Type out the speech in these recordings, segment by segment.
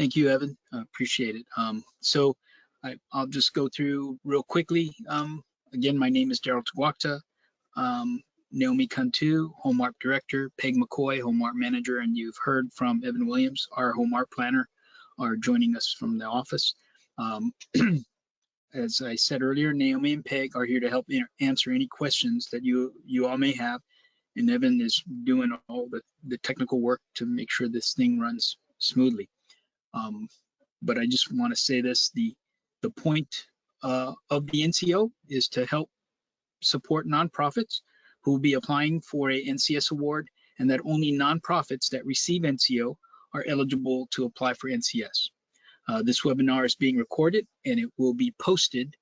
Thank you, Evan. I appreciate it. I'll just go through real quickly. Again, my name is Daryl Tuwakta. Naomi Cantu, HOME-ARP Director, Peg McCoy, HOME-ARP Manager, and you've heard from Evan Williams, our HOME-ARP Planner, are joining us from the office. As I said earlier, Naomi and Peg are here to help answer any questions that you all may have, and Evan is doing all the technical work to make sure this thing runs smoothly. But I just want to say this, the point of the NCO is to help support nonprofits who will be applying for a NCS award, and that only nonprofits that receive NCO are eligible to apply for NCS. This webinar is being recorded and it will be posted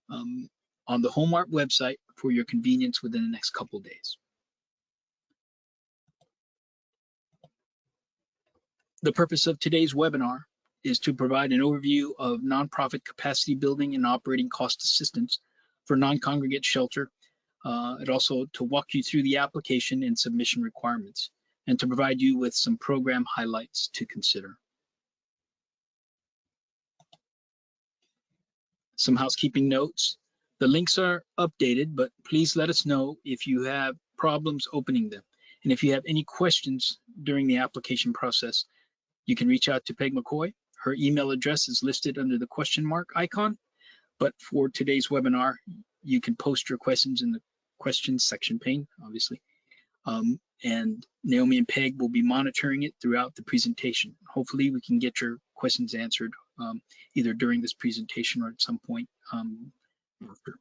on the HOME-ARP website for your convenience within the next couple of days. The purpose of today's webinar is to provide an overview of nonprofit capacity building and operating cost assistance for non-congregate shelter, and also to walk you through the application and submission requirements, and to provide you with some program highlights to consider. Some housekeeping notes. The links are updated, but please let us know if you have problems opening them. And if you have any questions during the application process, you can reach out to Peg McCoy. Her email address is listed under the question mark icon, but for today's webinar, you can post your questions in the questions section pane, obviously. And Naomi and Peg will be monitoring it throughout the presentation. Hopefully we can get your questions answered either during this presentation or at some point after.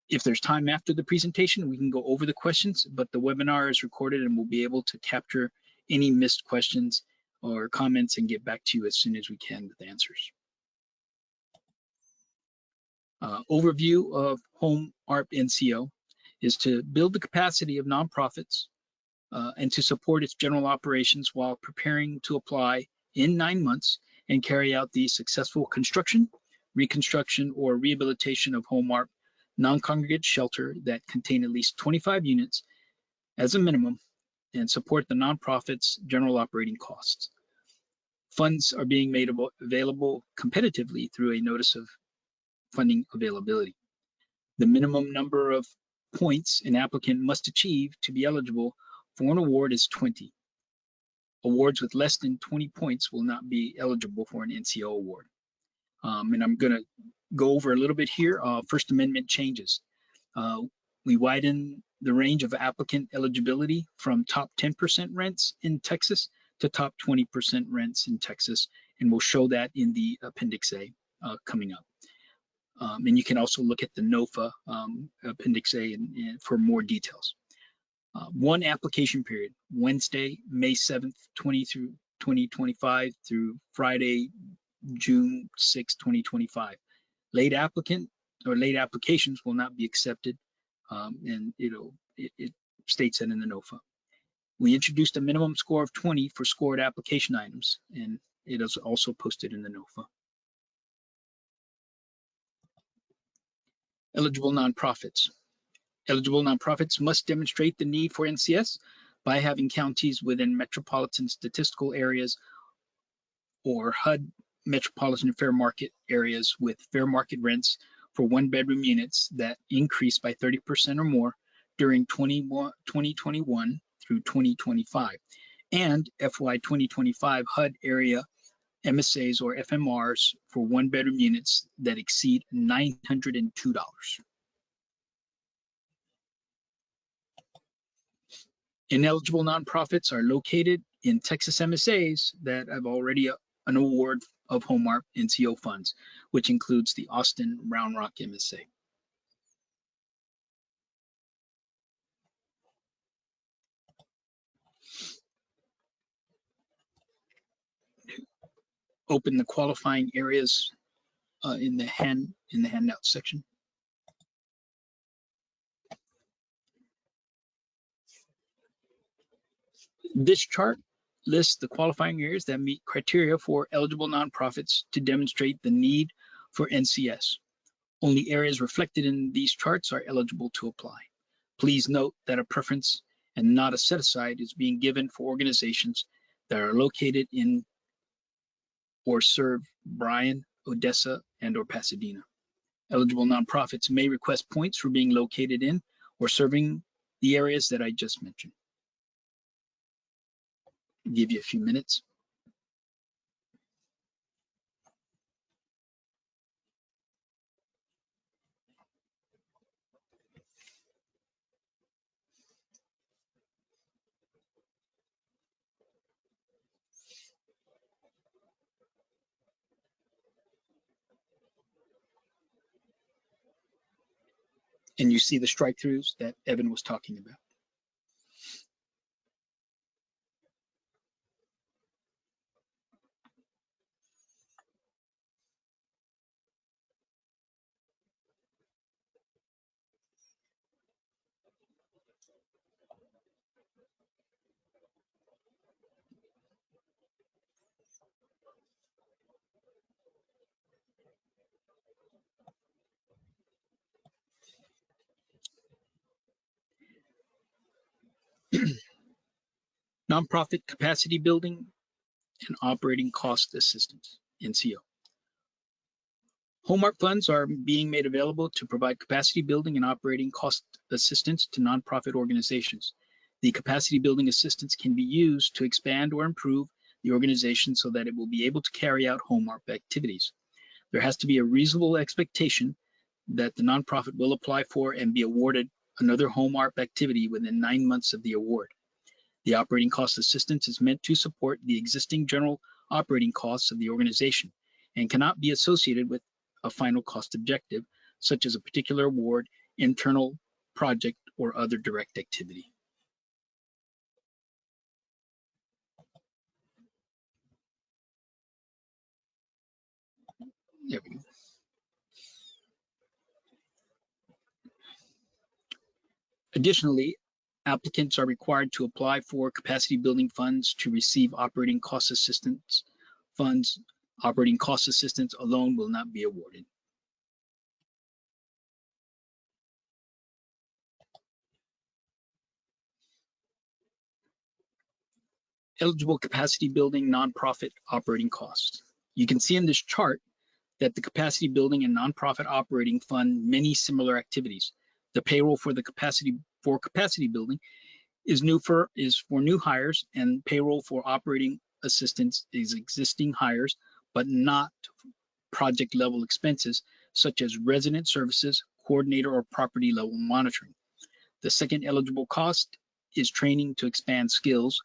If there's time after the presentation, we can go over the questions, but the webinar is recorded and we'll be able to capture any missed questions or comments and get back to you as soon as we can with answers. Overview of HOME-ARP NCO is to build the capacity of nonprofits and to support its general operations while preparing to apply in 9 months and carry out the successful construction, reconstruction, or rehabilitation of HOME-ARP non-congregate shelter that contain at least 25 units as a minimum and support the nonprofit's general operating costs. Funds are being made available competitively through a notice of funding availability. The minimum number of points an applicant must achieve to be eligible for an award is 20. Awards with less than 20 points will not be eligible for an NCO award. And I'm going to go over a little bit here. First Amendment changes. We widen the range of applicant eligibility from top 10% rents in Texas to top 20% rents in Texas, and we'll show that in the Appendix A coming up. And you can also look at the NOFA Appendix A for more details. One application period, Wednesday, May 7th, 2025 through Friday, June 6, 2025. Late applicant or late applications will not be accepted, and it states that in the NOFA. We introduced a minimum score of 20 for scored application items, and it is also posted in the NOFA. Eligible nonprofits. Eligible nonprofits must demonstrate the need for NCS by having counties within metropolitan statistical areas or HUD metropolitan fair market areas with fair market rents for 1-bedroom units that increased by 30% or more during 2021 through 2025, and FY 2025 HUD area MSAs or FMRs for 1-bedroom units that exceed $902. Ineligible nonprofits are located in Texas MSAs that have already an award of HOME-ARP NCO funds, which includes the Austin Round Rock MSA. Open the qualifying areas in the handout section. This chart lists the qualifying areas that meet criteria for eligible nonprofits to demonstrate the need for NCS. Only areas reflected in these charts are eligible to apply. Please note that a preference and not a set aside is being given for organizations that are located in or serve Bryan, Odessa, and/or Pasadena. Eligible nonprofits may request points for being located in or serving the areas that I just mentioned. I'll give you a few minutes. And you see the strike-throughs that Evan was talking about. Nonprofit capacity building and operating cost assistance, NCO. HOME-ARP funds are being made available to provide capacity building and operating cost assistance to nonprofit organizations. The capacity building assistance can be used to expand or improve the organization so that it will be able to carry out HOME-ARP activities. There has to be a reasonable expectation that the nonprofit will apply for and be awarded another HOME-ARP activity within 9 months of the award. The operating cost assistance is meant to support the existing general operating costs of the organization and cannot be associated with a final cost objective, such as a particular award, internal project, or other direct activity. There we go. Additionally, applicants are required to apply for capacity building funds to receive operating cost assistance funds. Operating cost assistance alone will not be awarded. Eligible capacity building nonprofit operating costs. You can see in this chart that the capacity building and nonprofit operating fund many similar activities. The payroll for the capacity building is for new hires, and payroll for operating assistance is existing hires, but not project level expenses such as resident services, coordinator, or property level monitoring. The second eligible cost is training to expand skills,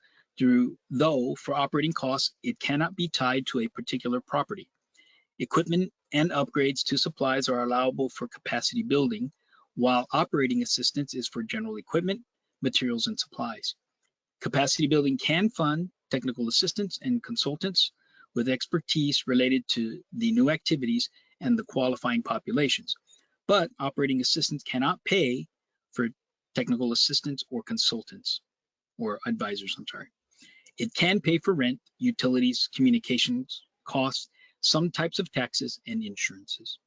though for operating costs, it cannot be tied to a particular property. Equipment and upgrades to supplies are allowable for capacity building, while operating assistance is for general equipment, materials, and supplies. Capacity building can fund technical assistance and consultants with expertise related to the new activities and the qualifying populations, but operating assistance cannot pay for technical assistance or consultants or advisors, It can pay for rent, utilities, communications costs, some types of taxes, and insurances.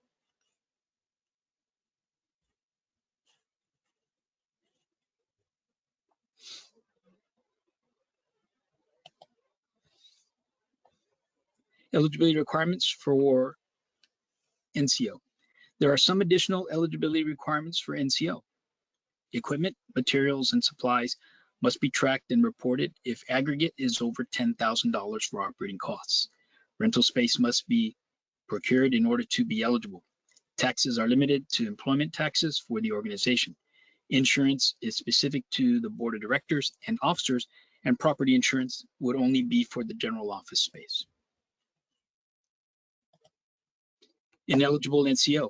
Eligibility requirements for NCO. There are some additional eligibility requirements for NCO. Equipment, materials, and supplies must be tracked and reported if aggregate is over $10,000 for operating costs. Rental space must be procured in order to be eligible. Taxes are limited to employment taxes for the organization. Insurance is specific to the board of directors and officers, and property insurance would only be for the general office space. Ineligible NCO.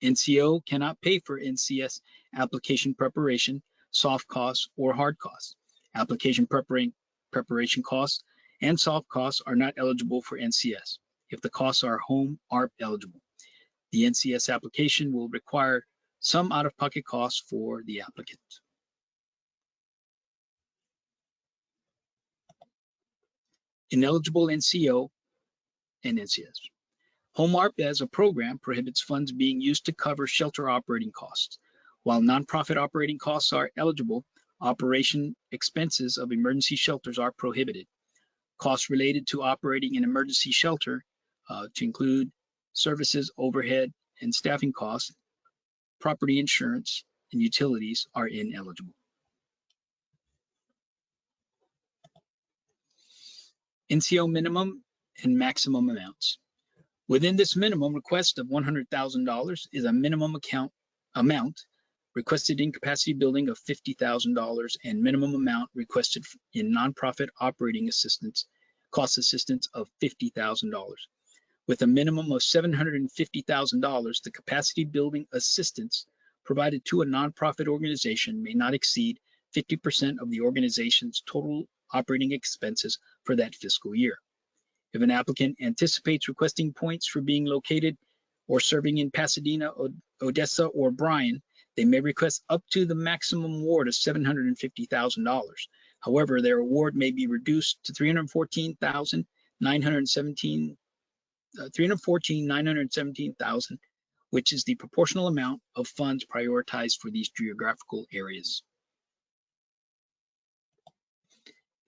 NCO cannot pay for NCS application preparation, soft costs, or hard costs. Application preparation costs and soft costs are not eligible for NCS if the costs are HOME-ARP eligible. The NCS application will require some out-of-pocket costs for the applicant. Ineligible NCO and NCS. HOME-ARP as a program prohibits funds being used to cover shelter operating costs. While nonprofit operating costs are eligible, operation expenses of emergency shelters are prohibited. costs related to operating an emergency shelter, to include services, overhead, and staffing costs, property insurance, and utilities are ineligible. NCO minimum and maximum amounts. Within this minimum request of $100,000 is a minimum amount requested in capacity building of $50,000 and minimum amount requested in nonprofit operating assistance, cost assistance of $50,000. With a minimum of $750,000, the capacity building assistance provided to a nonprofit organization may not exceed 50% of the organization's total operating expenses for that fiscal year. If an applicant anticipates requesting points for being located or serving in Pasadena, Odessa, or Bryan, they may request up to the maximum award of $750,000. However, their award may be reduced to $314,917,000, which is the proportional amount of funds prioritized for these geographical areas.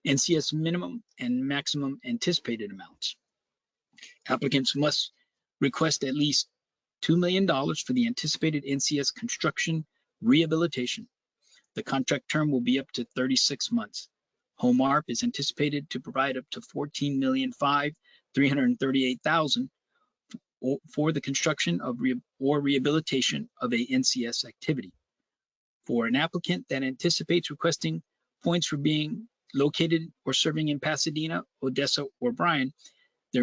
NCS minimum and maximum anticipated amounts. Applicants must request at least $2 million for the anticipated NCS construction rehabilitation. The contract term will be up to 36 months. HOME-ARP is anticipated to provide up to $14,338,000 for the construction of or rehabilitation of a NCS activity. For an applicant that anticipates requesting points for being located or serving in Pasadena, Odessa, or Bryan, they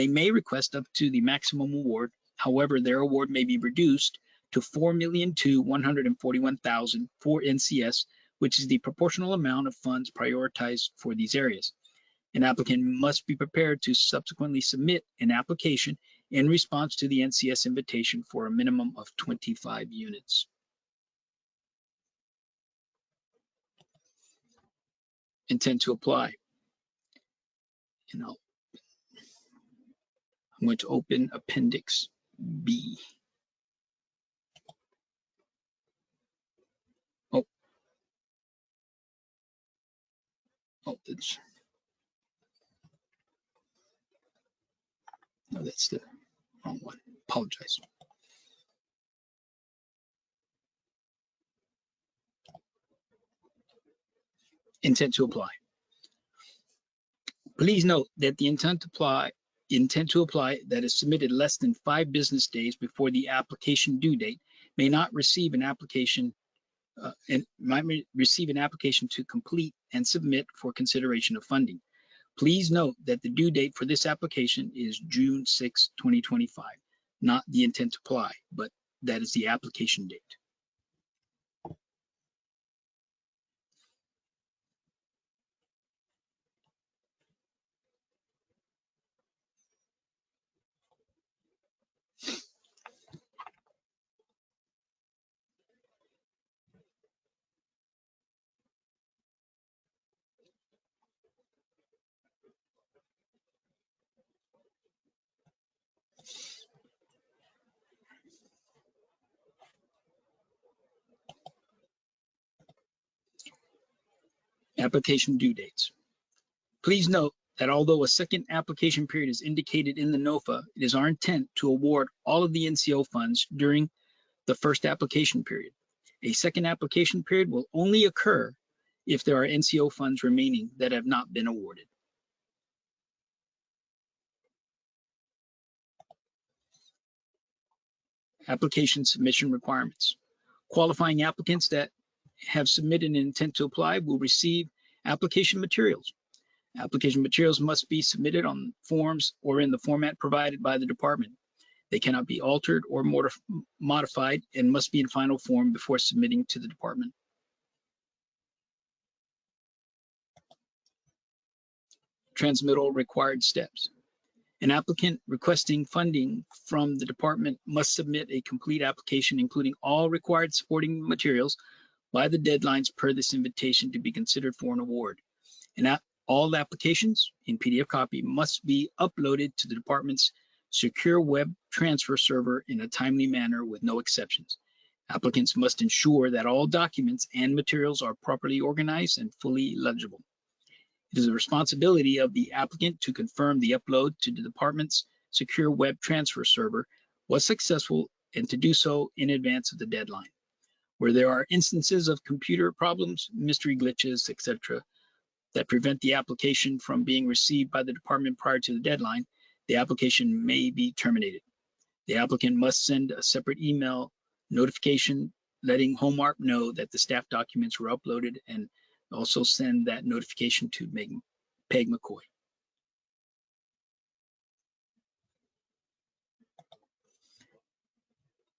may request up to the maximum award. However, their award may be reduced to $4,141,000 for NCS, which is the proportional amount of funds prioritized for these areas. An applicant must be prepared to subsequently submit an application in response to the NCS invitation for a minimum of 25 units. Intent to apply. And I'm going to open Appendix B. That's the wrong one. Apologize. Intent to apply. Please note that the intent to apply that is submitted less than 5 business days before the application due date may not receive an application to complete and submit for consideration of funding. Please note that the due date for this application is June 6, 2025, not the intent to apply, but that is the application date. Application due dates. Please note that although a second application period is indicated in the NOFA, it is our intent to award all of the NCO funds during the first application period. A second application period will only occur if there are NCO funds remaining that have not been awarded. Application submission requirements. Qualifying applicants that have submitted an intent to apply will receive application materials. Application materials must be submitted on forms or in the format provided by the department. They cannot be altered or modified and must be in final form before submitting to the department. Transmittal required steps. An applicant requesting funding from the department must submit a complete application, including all required supporting materials, by the deadlines per this invitation to be considered for an award. And all applications in PDF copy must be uploaded to the department's secure web transfer server in a timely manner with no exceptions. Applicants must ensure that all documents and materials are properly organized and fully legible. It is the responsibility of the applicant to confirm the upload to the department's secure web transfer server was successful and to do so in advance of the deadline. Where there are instances of computer problems, mystery glitches, etc., that prevent the application from being received by the department prior to the deadline, the application may be terminated. The applicant must send a separate email notification letting HOME-ARP know that the staff documents were uploaded, and also send that notification to Peg McCoy.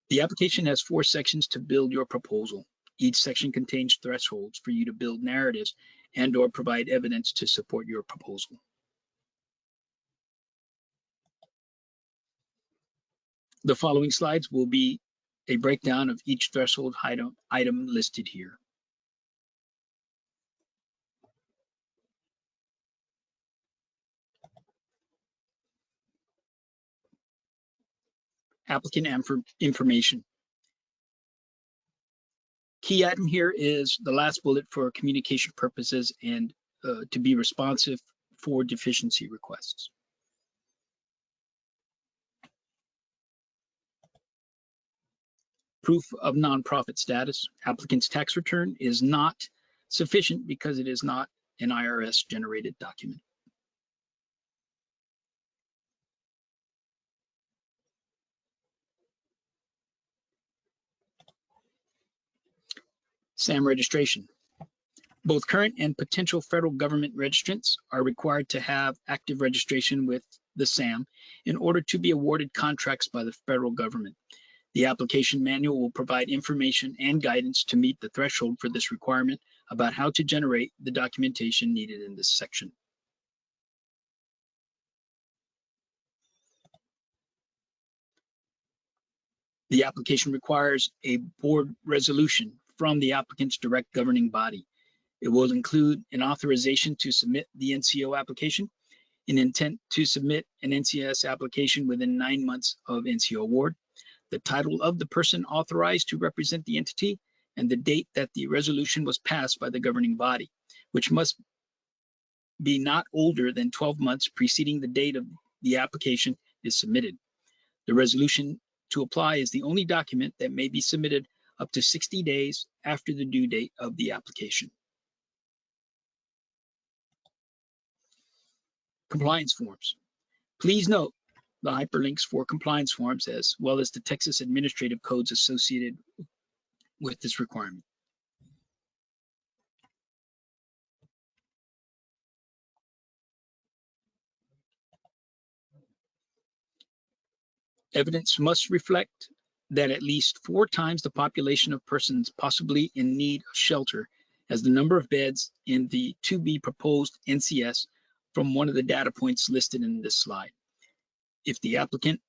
The application has 4 sections to build your proposal. Each section contains thresholds for you to build narratives and/or provide evidence to support your proposal. The following slides will be a breakdown of each threshold item listed here. Applicant information. Key item here is the last bullet for communication purposes and to be responsive for deficiency requests. Proof of nonprofit status. Applicant's tax return is not sufficient because it is not an IRS generated document. SAM registration. Both current and potential federal government registrants are required to have active registration with the SAM in order to be awarded contracts by the federal government. The application manual will provide information and guidance to meet the threshold for this requirement about how to generate the documentation needed in this section. The application requires a board resolution from the applicant's direct governing body. It will include an authorization to submit the NCO application, an intent to submit an NCS application within 9 months of NCO award, the title of the person authorized to represent the entity, and the date that the resolution was passed by the governing body, which must be not older than 12 months preceding the date of the application is submitted. The resolution to apply is the only document that may be submitted up to 60 days after the due date of the application. Compliance forms. Please note the hyperlinks for compliance forms as well as the Texas administrative codes associated with this requirement. Evidence must reflect that at least 4 times the population of persons possibly in need of shelter as the number of beds in the to be proposed NCS from one of the data points listed in this slide. If the applicant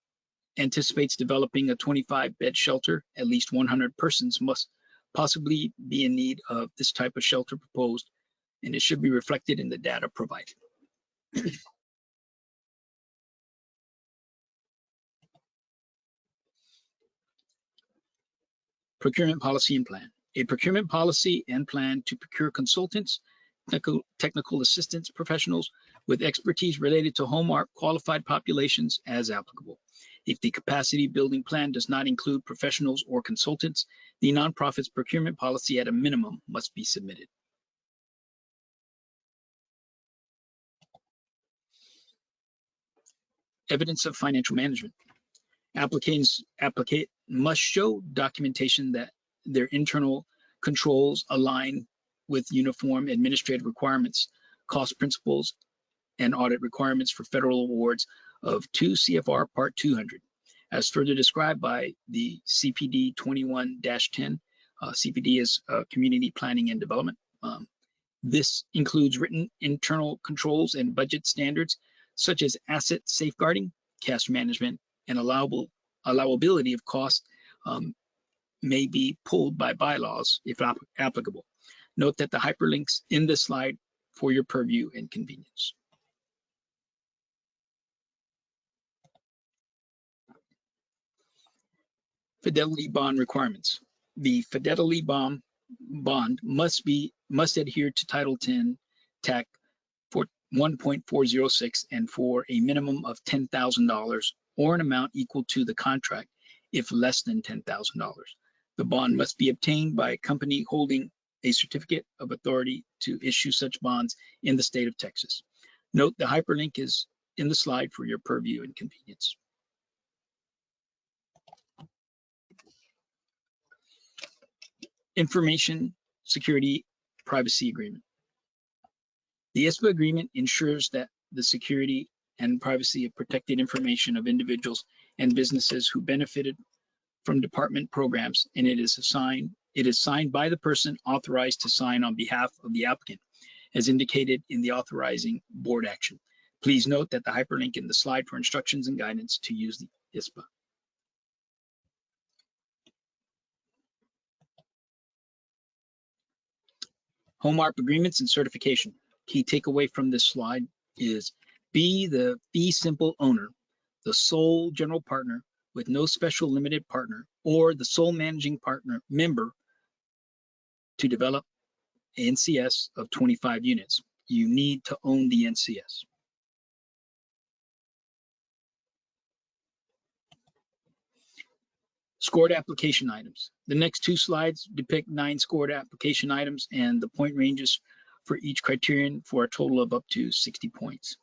anticipates developing a 25-bed shelter, at least 100 persons must possibly be in need of this type of shelter proposed, and it should be reflected in the data provided. Procurement policy and plan. A procurement policy and plan to procure consultants, technical assistance professionals with expertise related to HOME-ARP qualified populations as applicable. If the capacity building plan does not include professionals or consultants, the nonprofit's procurement policy at a minimum must be submitted. Evidence of financial management. Applicant must show documentation that their internal controls align with uniform administrative requirements, cost principles, and audit requirements for federal awards of 2 CFR Part 200, as further described by the CPD 21-10. CPD is Community Planning and Development. This includes written internal controls and budget standards, such as asset safeguarding, cash management, and allowability of costs may be pulled by bylaws if applicable. Note that the hyperlinks in this slide for your purview and convenience. Fidelity bond requirements. The fidelity bond must adhere to Title 10 TAC 1.406 and for a minimum of $10,000 or an amount equal to the contract if less than $10,000. The bond must be obtained by a company holding a certificate of authority to issue such bonds in the state of Texas. Note the hyperlink is in the slide for your purview and convenience. Information Security Privacy Agreement. The ISPA agreement ensures that the security and privacy of protected information of individuals and businesses who benefited from department programs, and it is signed by the person authorized to sign on behalf of the applicant, as indicated in the authorizing board action. Please note that the hyperlink in the slide for instructions and guidance to use the ISPA. HOME-ARP agreements and certification. Key takeaway from this slide is be the fee simple owner, the sole general partner with no special limited partner, or the sole managing partner member to develop NCS of 25 units. You need to own the NCS. Scored application items. The next two slides depict 9 scored application items and the point ranges for each criterion for a total of up to 60 points.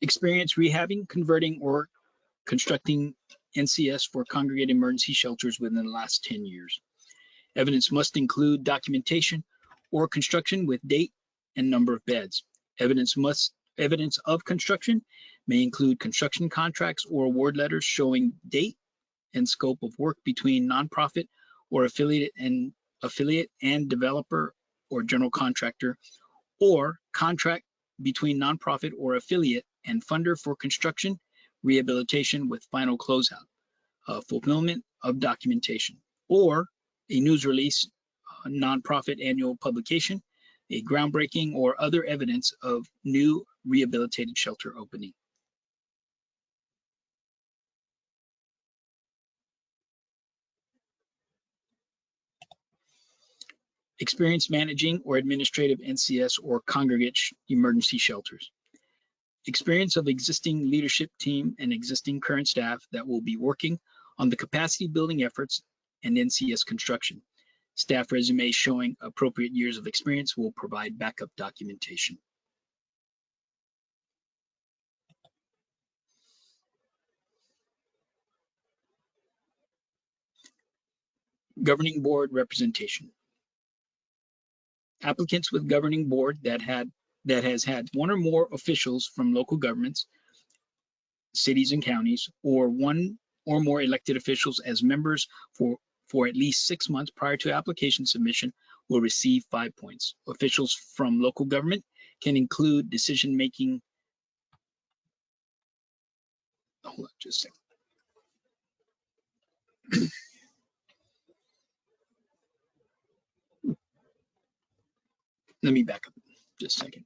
Experience rehabbing, converting, or constructing NCS for congregate emergency shelters within the last 10 years. Evidence must include documentation or construction with date and number of beds. Evidence of construction may include construction contracts or award letters showing date and scope of work between nonprofit or affiliate and developer or general contractor, or contract between nonprofit or affiliate and funder for construction, rehabilitation with final closeout, fulfillment of documentation, or a news release, nonprofit annual publication, a groundbreaking or other evidence of new rehabilitated shelter opening. Experience managing or administrative NCS or congregate emergency shelters. Experience of existing leadership team and existing current staff that will be working on the capacity building efforts and NCS construction. Staff resumes showing appropriate years of experience will provide backup documentation. Governing board representation. Applicants with governing board that has had one or more officials from local governments, cities and counties, or one or more elected officials as members for at least 6 months prior to application submission will receive 5 points. Officials from local government can include decision-making. Hold on just a second. Let me back up just a second.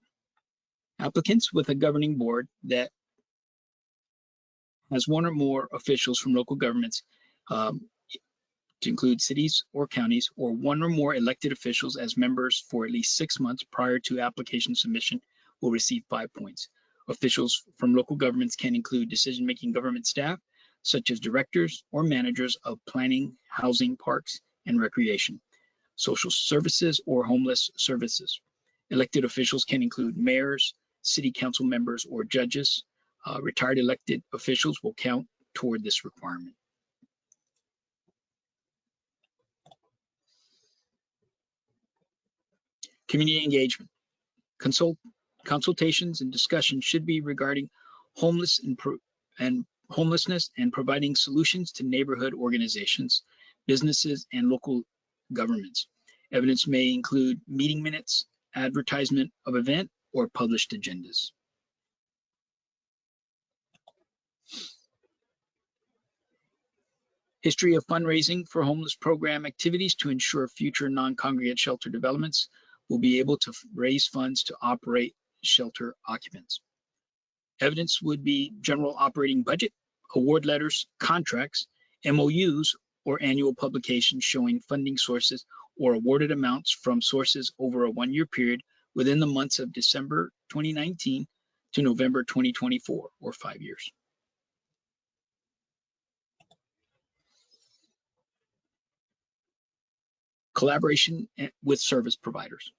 Applicants with a governing board that has one or more officials from local governments, to include cities or counties, or one or more elected officials as members for at least 6 months prior to application submission will receive 5 points. Officials from local governments can include decision-making government staff, such as directors or managers of planning, housing, parks, and recreation, social services, or homeless services. Elected officials can include mayors, city council members, or judges. Retired elected officials will count toward this requirement. Community engagement. Consultations and discussions should be regarding homelessness and providing solutions to neighborhood organizations, businesses, and local governments. Evidence may include meeting minutes, advertisement of event, or published agendas. History of fundraising for homeless program activities to ensure future non-congregate shelter developments will be able to raise funds to operate shelter occupants. Evidence would be general operating budget, award letters, contracts, MOUs, or annual publications showing funding sources or awarded amounts from sources over a one-year period within the months of December 2019 to November 2024, or 5 years. Collaboration with service providers.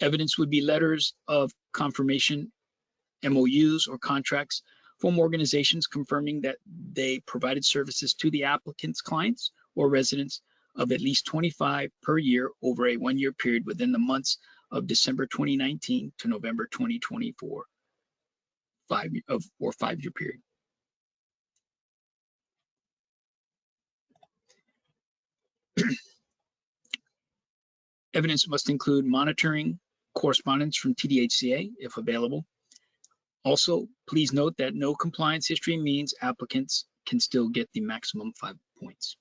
Evidence would be letters of confirmation, MOUs, or contracts from organizations confirming that they provided services to the applicant's clients or residents of at least 25 per year over a one-year period within the months of December 2019 to November 2024, 5-year period. Evidence must include monitoring correspondence from TDHCA if available. Also, please note that no compliance history means applicants can still get the maximum 5 points.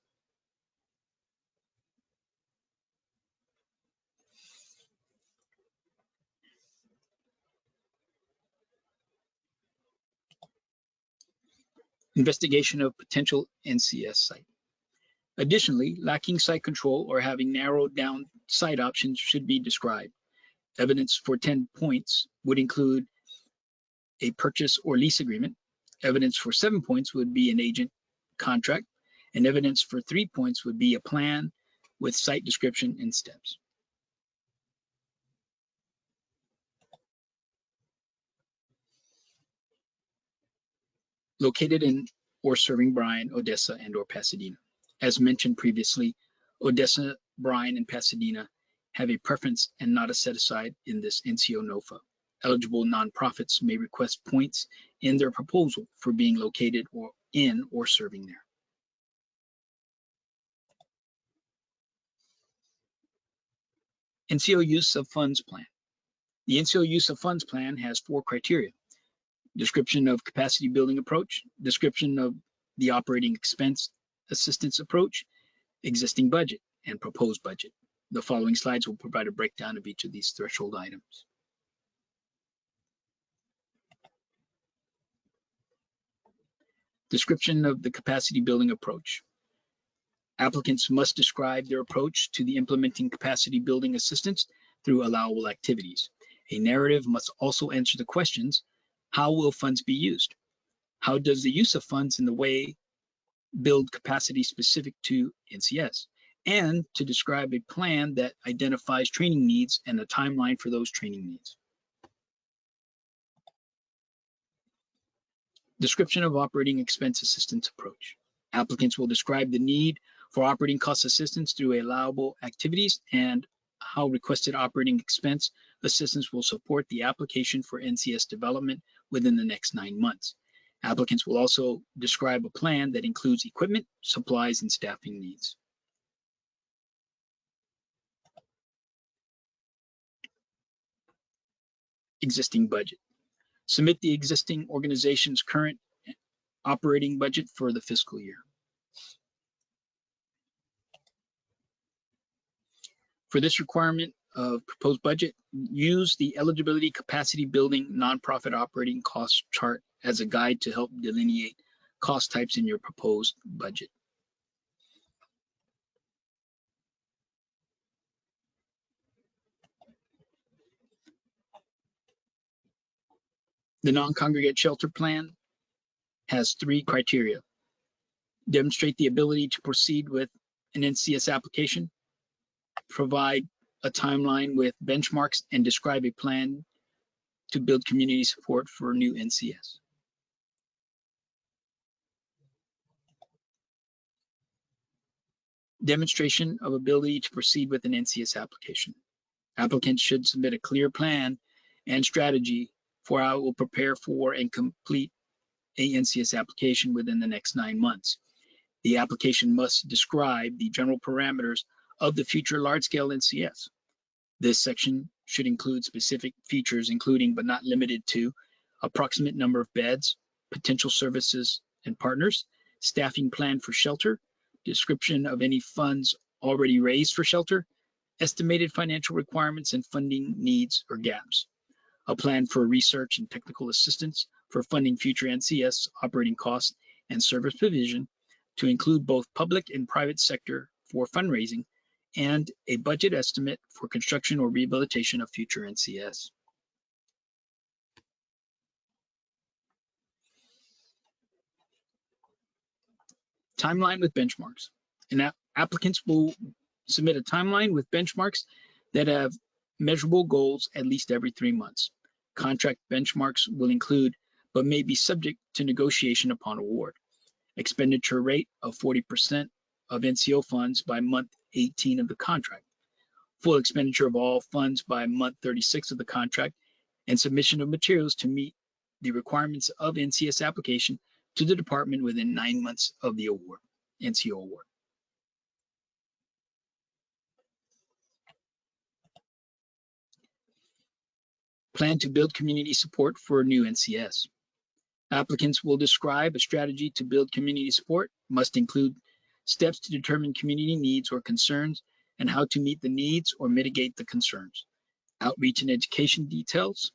Investigation of potential NCS site. Additionally, lacking site control or having narrowed down site options should be described. Evidence for 10 points would include a purchase or lease agreement. Evidence for 7 points would be an agent contract, and evidence for 3 points would be a plan with site description and steps. Located in or serving Bryan, Odessa, and/or Pasadena. As mentioned previously, Odessa, Bryan, and Pasadena have a preference and not a set-aside in this NCO NOFA. Eligible nonprofits may request points in their proposal for being located or serving there. NCO use of funds plan. The NCO use of funds plan has 4 criteria: description of capacity building approach, description of the operating expense assistance approach, existing budget, and proposed budget. The following slides will provide a breakdown of each of these threshold items. Description of the capacity building approach. Applicants must describe their approach to the implementing capacity building assistance through allowable activities. A narrative must also answer the questions: how will funds be used? How does the use of funds in the way build capacity specific to NCS? And to describe a plan that identifies training needs and a timeline for those training needs. Description of operating expense assistance approach. Applicants will describe the need for operating cost assistance through allowable activities and how requested operating expense assistance will support the application for NCS development within the next 9 months. Applicants will also describe a plan that includes equipment, supplies, and staffing needs. Existing budget. Submit the existing organization's current operating budget for the fiscal year. For this requirement of proposed budget, use the eligibility capacity building nonprofit operating cost chart as a guide to help delineate cost types in your proposed budget. The non-congregate shelter plan has 3 criteria. Demonstrate the ability to proceed with an NCS application, provide a timeline with benchmarks, and describe a plan to build community support for new NCS. Demonstration of ability to proceed with an NCS application. Applicants should submit a clear plan and strategy for how it will prepare for and complete a NCS application within the next 9 months. The application must describe the general parameters of the future large-scale NCS. This section should include specific features, including but not limited to approximate number of beds, potential services and partners, staffing plan for shelter, description of any funds already raised for shelter, estimated financial requirements and funding needs or gaps, a plan for research and technical assistance for funding future NCS operating costs and service provision to include both public and private sector for fundraising, and a budget estimate for construction or rehabilitation of future NCS. Timeline with benchmarks. And applicants will submit a timeline with benchmarks that have measurable goals at least every 3 months. Contract benchmarks will include, but may be subject to negotiation upon award. Expenditure rate of 40% of NCO funds by month 18 of the contract. Full expenditure of all funds by month 36 of the contract, and submission of materials to meet the requirements of NCS application to the department within 9 months of the award, NCO award. Plan to build community support for new NCS. Applicants will describe a strategy to build community support, must include steps to determine community needs or concerns and how to meet the needs or mitigate the concerns, outreach and education details,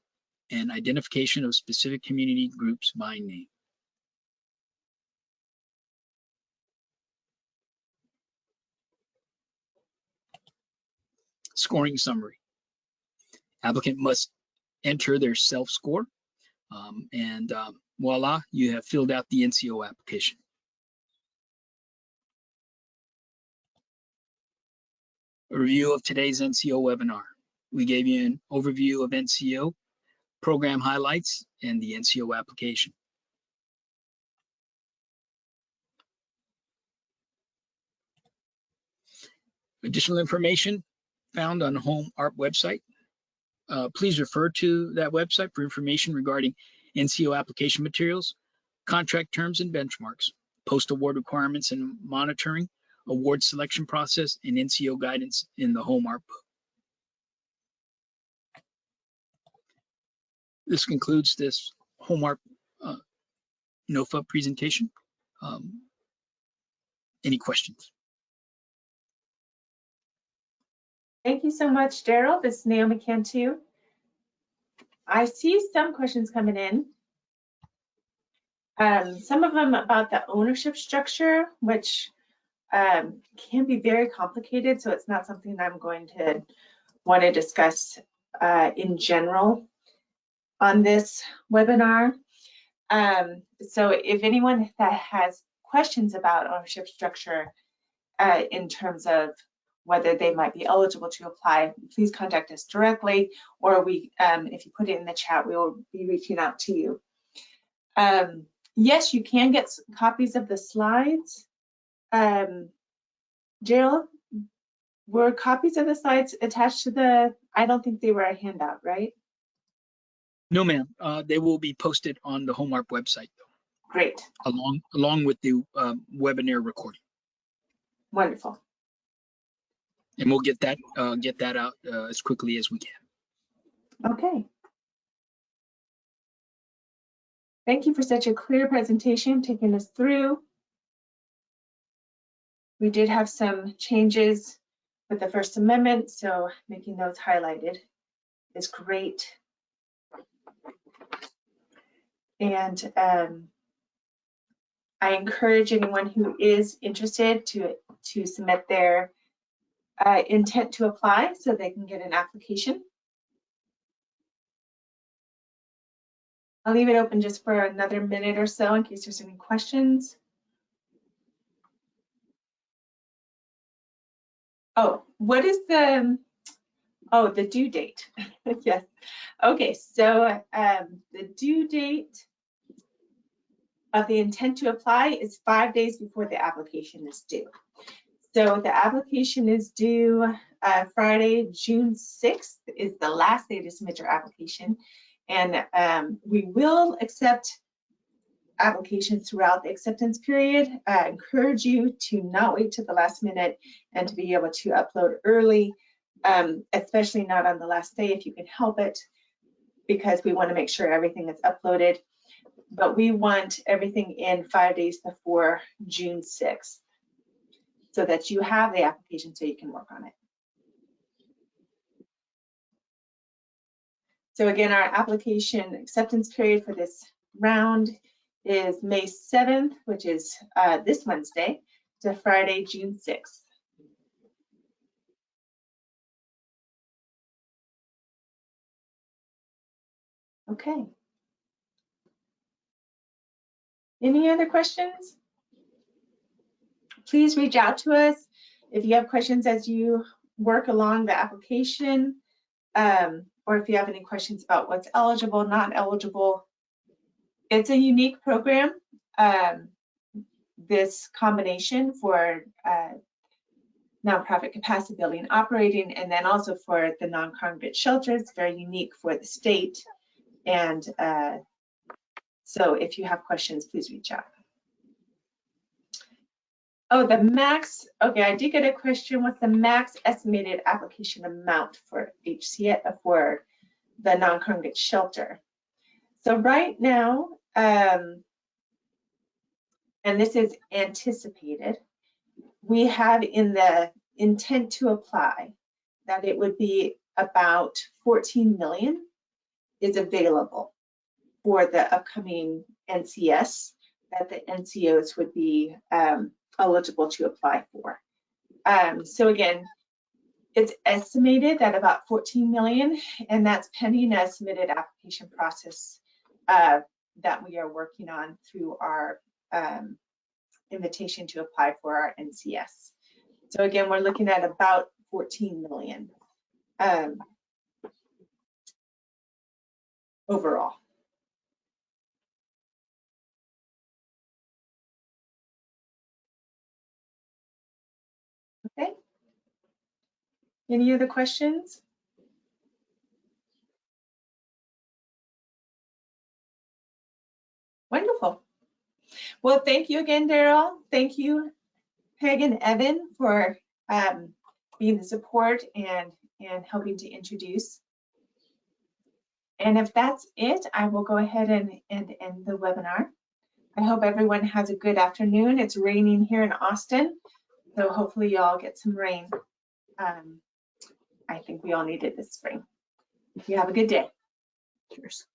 and identification of specific community groups by name. Scoring summary. Applicant must enter their self-score, and voila, you have filled out the NCO application. A review of today's NCO webinar. We gave you an overview of NCO, program highlights, and the NCO application. Additional information found on the HOME-ARP website. Please refer to that website for information regarding NCO application materials, contract terms and benchmarks, post-award requirements and monitoring, award selection process, and NCO guidance in the HOME-ARP book. This concludes this HOME-ARP NOFA presentation. Any questions? Thank you so much, Daryl. This is Naomi Cantu. I see some questions coming in. Some of them about the ownership structure, which can be very complicated, so it's not something I'm going to want to discuss in general on this webinar. So if anyone that has questions about ownership structure in terms of whether they might be eligible to apply, please contact us directly, or if you put it in the chat, we will be reaching out to you. Yes, you can get copies of the slides. Jill, were copies of the slides attached to the, I don't think they were a handout, right? No, ma'am. They will be posted on the HOME-ARP website, though. Great. Along with the webinar recording. Wonderful. And we'll get that out as quickly as we can. Okay. Thank you for such a clear presentation, taking us through. We did have some changes with the First Amendment, so making those highlighted is great. And I encourage anyone who is interested to submit their intent to apply so they can get an application. I'll leave it open just for another minute or so in case there's any questions. Oh, what is the due date? Yes. Okay, so the due date of the intent to apply is 5 days before the application is due. So the application is due Friday, June 6th is the last day to submit your application. And we will accept applications throughout the acceptance period. I encourage you to not wait till the last minute and to be able to upload early, especially not on the last day if you can help it, because we want to make sure everything is uploaded. But we want everything in 5 days before June 6th. so that you have the application so you can work on it. So again, our application acceptance period for this round is May 7th, which is this Wednesday, to Friday, June 6th. Okay. Any other questions? Please reach out to us if you have questions as you work along the application, or if you have any questions about what's eligible, not eligible. It's a unique program, this combination for nonprofit capacity building and operating, and then also for the non-congregate shelters, very unique for the state. And so if you have questions, please reach out. Oh, the max, okay, I did get a question. What's the max estimated application amount for HCA for the non-congregate shelter? So right now, and this is anticipated, we have in the intent to apply that it would be about 14 million is available for the upcoming NCS that the NCOs would be eligible to apply for. So again, it's estimated that about 14 million, and that's pending a submitted application process that we are working on through our invitation to apply for our NCS. So again, we're looking at about 14 million overall. Okay. Any other questions? Wonderful. Well, thank you again, Daryl. Thank you, Peg and Evan, for being the support and helping to introduce. And if that's it, I will go ahead and end the webinar. I hope everyone has a good afternoon. It's raining here in Austin, so hopefully y'all get some rain. I think we all need it this spring. You have a good day. Cheers.